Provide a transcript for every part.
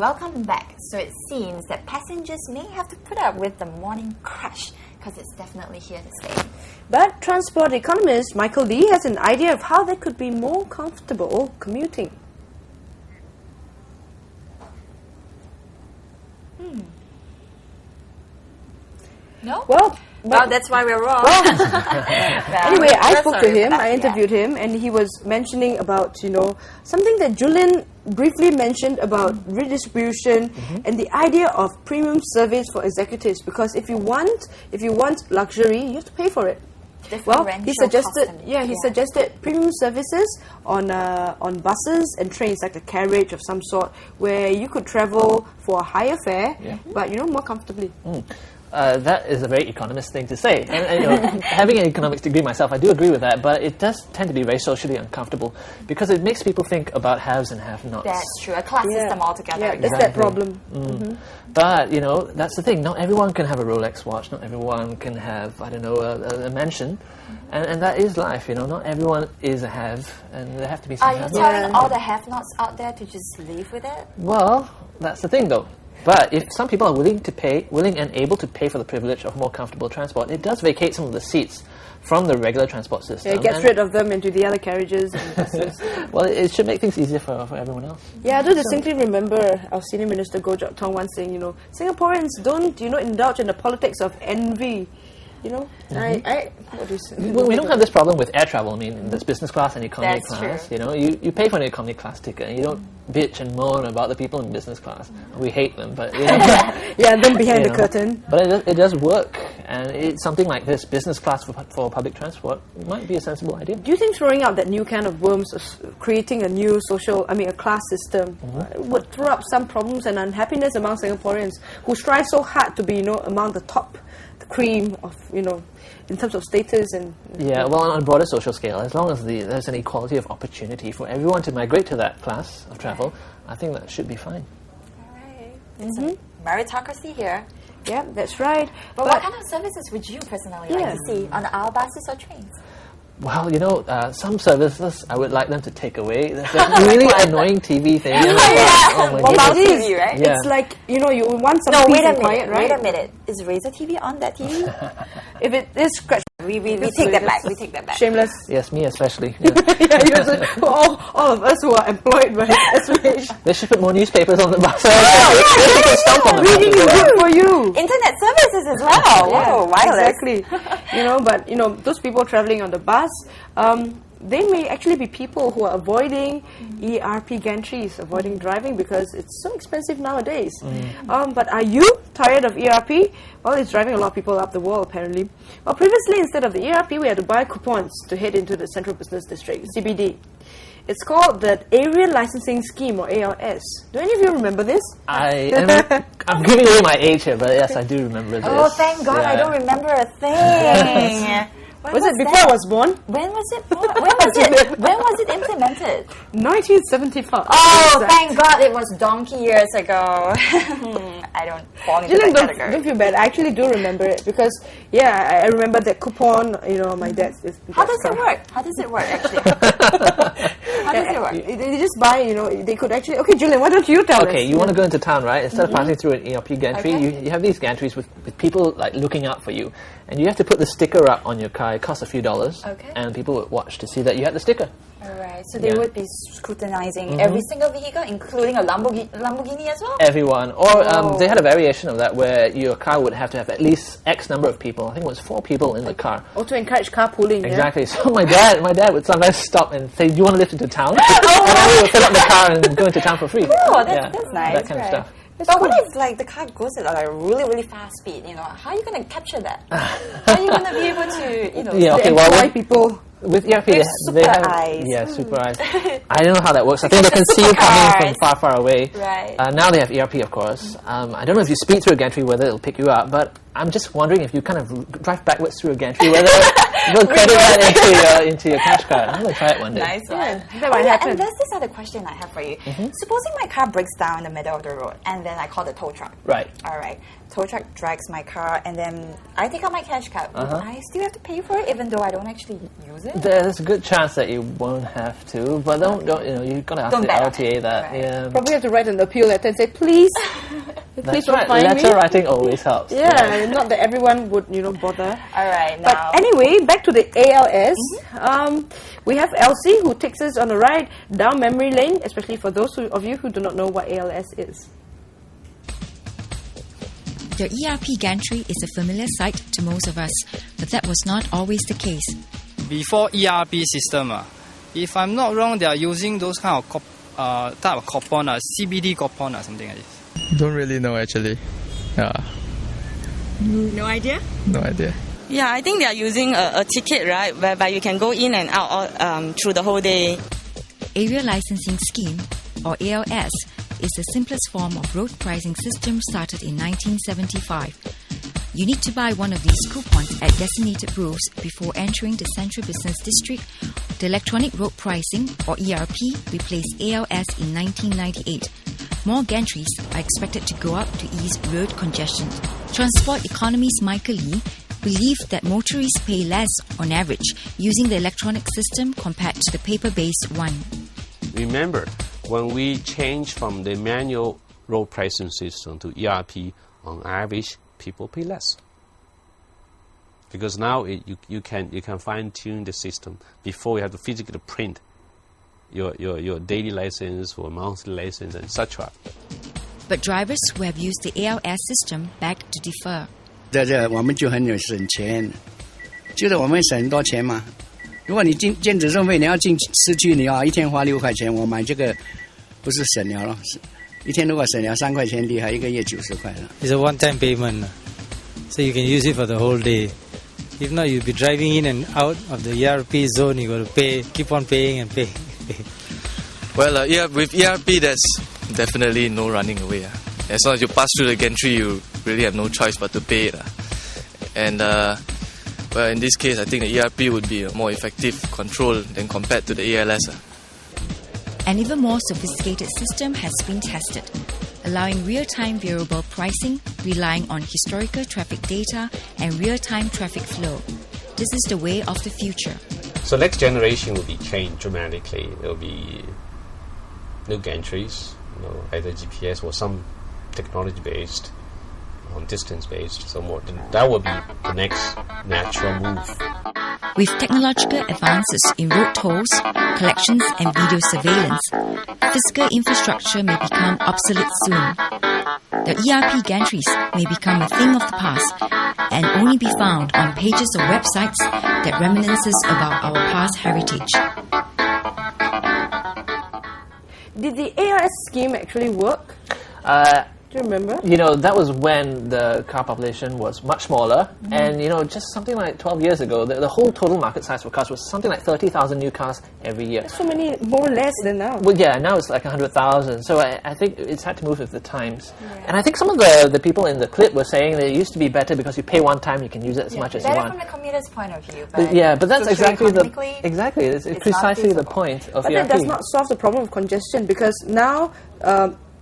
welcome back. So it seems that passengers may have to put up with the morning crash because it's definitely here to stay. But transport economist Michael Lee has an idea of how they could be more comfortable commuting. No? Well, that's why we're wrong. Anyway, I spoke to him, I interviewed him, and he was mentioning about, something that Ju Len briefly mentioned about redistribution and the idea of premium service for executives. Because if you want luxury, you have to pay for it. He suggested premium services on buses and trains, like a carriage of some sort, where you could travel for a higher fare, but more comfortably. That is a very economist thing to say. And having an economics degree myself, I do agree with that, but it does tend to be very socially uncomfortable because it makes people think about haves and have-nots. That's true, a class system altogether. Yeah, that's that problem. But, that's the thing. Not everyone can have a Rolex watch. Not everyone can have, a mansion. And that is life, Not everyone is a have, and there have to be some have-nots. Are you telling all the have-nots out there to just live with it? Well, that's the thing, though. But if some people are willing and able to pay for the privilege of more comfortable transport, it does vacate some of the seats from the regular transport system. Yeah, it gets rid of them into the other carriages and buses. Well, it should make things easier for everyone else. Yeah, I do distinctly remember our senior minister, Goh Chok Tong, once saying, Singaporeans don't, indulge in the politics of envy. What do you say? Well, we don't have this problem with air travel. I mean, there's business class and economy That's class. True. You pay for an economy class ticket, and you don't bitch and moan about the people in business class. We hate them, but them behind the curtain. But it does work, and it's something like this business class for public transport might be a sensible idea. Do you think throwing out that new kind of worms of creating a new a class system would throw up some problems and unhappiness among Singaporeans who strive so hard to be, among the top? Cream of, in terms of status and... Yeah, well, on a broader social scale, as long as there's an equality of opportunity for everyone to migrate to that class of travel, I think that should be fine. All right. It's a meritocracy here. Yeah, that's right. But what kind of services would you personally like to see on our buses or trains? Well, some services I would like them to take away. There's that really annoying TV thing. Mobile TV, right? Yeah. It's like, you want some peace and quiet, right? Wait a minute. Is Razor TV on that TV? If it is scratch... We take that back. We take that back. Shameless. Yes, me especially. Yeah. all of us who are employed by SVH. They should put more newspapers on the bus. Reading is good for you. Internet services as well. Whoa, wireless. Exactly. But those people traveling on the bus, they may actually be people who are avoiding ERP gantries, avoiding driving because it's so expensive nowadays. But are you tired of ERP? Well, it's driving a lot of people up the wall, apparently. Well, previously, instead of the ERP, we had to buy coupons to head into the Central Business District, CBD. It's called the Area Licensing Scheme, or ALS. Do any of you remember this? I'm giving away my age here, but yes, I do remember this. Oh, thank God, I don't remember a thing. Was it before I was born? When was it born? When was it implemented? 1975. Oh, thank God, it was donkey years ago. I don't fall into that category. Don't feel bad. I actually do remember it because, I remember that coupon, my dad's... How does it work? How does it work, actually? How does it work? They just buy, they could actually... Okay, Ju Len, why don't you tell us? Okay, you want to go into town, right? Instead of passing through an ERP gantry, you have these gantries with people looking out for you. And you have to put the sticker up on your car. It costs a few dollars. Okay. And people would watch to see that you had the sticker. Alright, so they would be scrutinizing every single vehicle, including a Lamborghini as well? Everyone. Or they had a variation of that where your car would have to have at least X number of people. I think it was 4 people in the car. Or to encourage carpooling. Exactly. So my dad would sometimes stop and say, do you want to lift into town? And then we would fill up the car and go into town for free. Oh, that's nice. That kind of stuff. But what if the car goes at a really, really fast speed? How are you going to capture that? How are you going to be able to, employ people? With ERP, they have eyes. Yeah, super eyes. I don't know how that works. I think they can see you coming from far away. Right. Now they have ERP, of course. I don't know if you speed through a gantry whether it'll pick you up, but I'm just wondering if you kind of drive backwards through a gantry whether it'll credit that into your cash card. I'm going to try it one day. Nice one. That might happen. And there's this other question I have for you. Supposing my car breaks down in the middle of the road and then I call the tow truck. Right. All right. Tow truck drags my car and then I take out my cash card. Would I still have to pay for it even though I don't actually use it? it? There's a good chance that you won't have to, but don't you've got to ask Don't the bet on LTA it. that. Right. Yeah. Probably have to write an appeal letter and say, please, please That's don't right. find me. Letter writing always helps. Yeah, not that everyone would, bother. All right, But now. anyway, back to the ALS. We have Elsie who takes us on a ride down memory lane, especially for those of you who do not know what ALS is. The ERP gantry is a familiar sight to most of us, but that was not always the case. Before ERP system, if I'm not wrong, they are using those kind of type of coupon, CBD coupon or something like this. Don't really know actually. Yeah, No idea? no idea. Yeah, I think they are using a ticket, right, whereby you can go in and out through the whole day. Area Licensing Scheme, or ALS, is the simplest form of road pricing system started in 1975. You need to buy one of these coupons at designated roads before entering the Central Business District. The Electronic Road Pricing, or ERP, replaced ALS in 1998. More gantries are expected to go up to ease road congestion. Transport Economist Michael Lee believed that motorists pay less on average using the electronic system compared to the paper-based one. Remember, when we change from the manual road pricing system to ERP, on average, people pay less. Because now you can fine-tune the system before you have to physically print your daily license or monthly license, etc. But drivers who have used the ALS system beg to differ. 这我们就很有省钱，就是我们省很多钱嘛。如果你电子收费，你要进市区，你要一天花6块钱，我买这个不是省了咯，一天如果省了3块钱，厉害，一个月90块了。 It's a one-time payment, so you can use it for the whole day. If not, you'll be driving in and out of the ERP zone. You got to pay, keep on paying and paying. Well, with ERP, there's definitely no running away. As long as you pass through the gantry, you really have no choice but to pay it. And well, in this case, I think the ERP would be a more effective control than compared to the ALS. An even more sophisticated system has been tested, allowing real-time variable pricing, relying on historical traffic data and real-time traffic flow. This is the way of the future. So next generation will be changed dramatically. There will be new gantries, either GPS or some technology-based, distance-based. So more that will be the next natural move. With technological advances in road tolls, collections and video surveillance, physical infrastructure may become obsolete soon. The ERP gantries may become a thing of the past and only be found on pages of websites that reminisces about our past heritage. Did the ALS scheme actually work? Do you remember? That was when the car population was much smaller, and just something like 12 years ago, the whole total market size for cars was something like 30,000 new cars every year. So many more or less than now. Well, yeah, now it's like 100,000. So I think it's had to move with the times. Yeah. And I think some of the people in the clip were saying that it used to be better because you pay one time, you can use it as much as you want. Better from the commuter's point of view. But that's exactly it's it's precisely the point of But ERP. that does not solve the problem of congestion, because now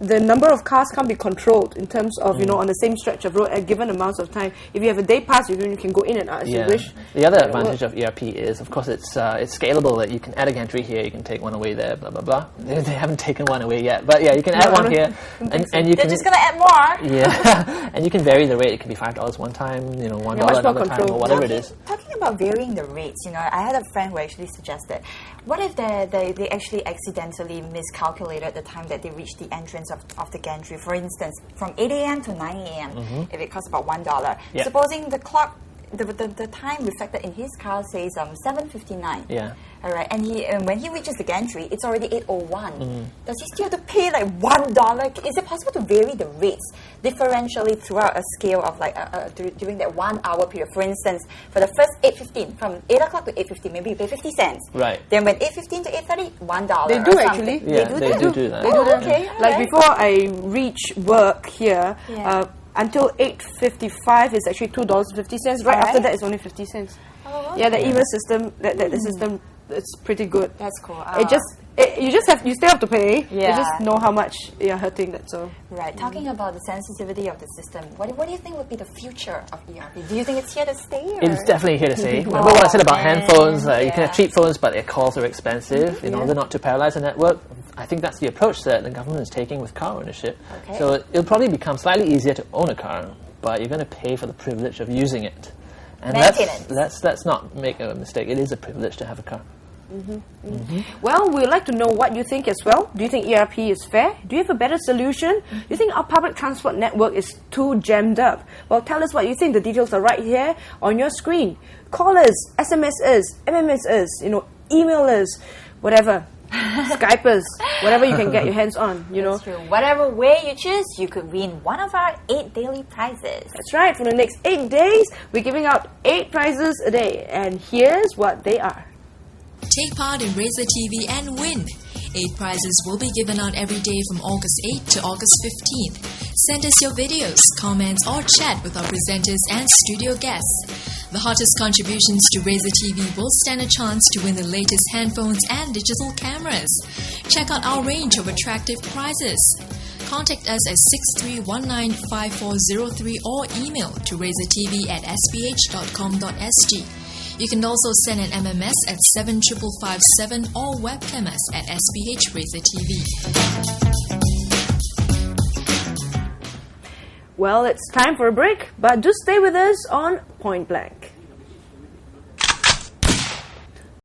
the number of cars can't be controlled in terms of, on the same stretch of road at given amounts of time. If you have a day pass, you can go in and out as you wish. The other advantage of ERP is, of course, it's scalable, that you can add a gantry here, you can take one away there, blah, blah, blah. They haven't taken one away yet. But yeah, you can add one here. And you They're can just going to add more. Yeah. And you can vary the rate. It can be $5 one time, $1 another time, or whatever it is. Talking about varying the rates, I had a friend who actually suggested, what if they actually accidentally miscalculated the time that they reached the entrance of the gantry? For instance, from 8 a.m. to 9 a.m., if it costs about $1. Yeah. Supposing the clock, the time reflected in his car says 7:59. Yeah. All right, and when he reaches the gantry, it's already 8:01. Does he still have to pay like $1? Is it possible to vary the rates differentially throughout a scale of like during that 1 hour period? For instance, for the first 8:15, from 8 o'clock to 8:15, maybe you pay 50 cents. Right. Then when 8:15 to 8:30, $1. They do actually. Yeah, they do that. They do that. Okay, like alright. before I reach work here, until 8:55 is actually $2.50. Right after that, it's only 50 cents. Oh, yeah, the system, the system it's pretty good. That's cool. You still have to pay. Yeah. You just know how much you're hurting. That's all. Right. Talking about the sensitivity of the system, what do you think would be the future of ERP? Do you think it's here to stay? Or? It's definitely here to stay. Remember what I said about handphones? You can have cheap phones, but their calls are expensive. In order not to paralyze the network, I think that's the approach that the government is taking with car ownership. Okay. So it'll probably become slightly easier to own a car, but you're going to pay for the privilege of using it. And let's not make a mistake. It is a privilege to have a car. Well, we'd like to know what you think as well. Do you think ERP is fair? Do you have a better solution? Do you think our public transport network is too jammed up? Well, tell us what you think. The details are right here on your screen. Call us, SMS us, MMS us, email us, whatever. Skype us, whatever you can get your hands on, That's true. Whatever way you choose, you could win one of our 8 daily prizes. That's right. For the next 8 days, we're giving out 8 prizes a day. And here's what they are. Take part in Razer TV and win! 8 prizes will be given out every day from August 8th to August 15th. Send us your videos, comments, or chat with our presenters and studio guests. The hottest contributions to Razer TV will stand a chance to win the latest handphones and digital cameras. Check out our range of attractive prizes. Contact us at 63195403 or email to razertv@sph.com.sg. You can also send an MMS at 75557 or webcam us at SPH Razer TV. Well, it's time for a break, but do stay with us on Point Blank.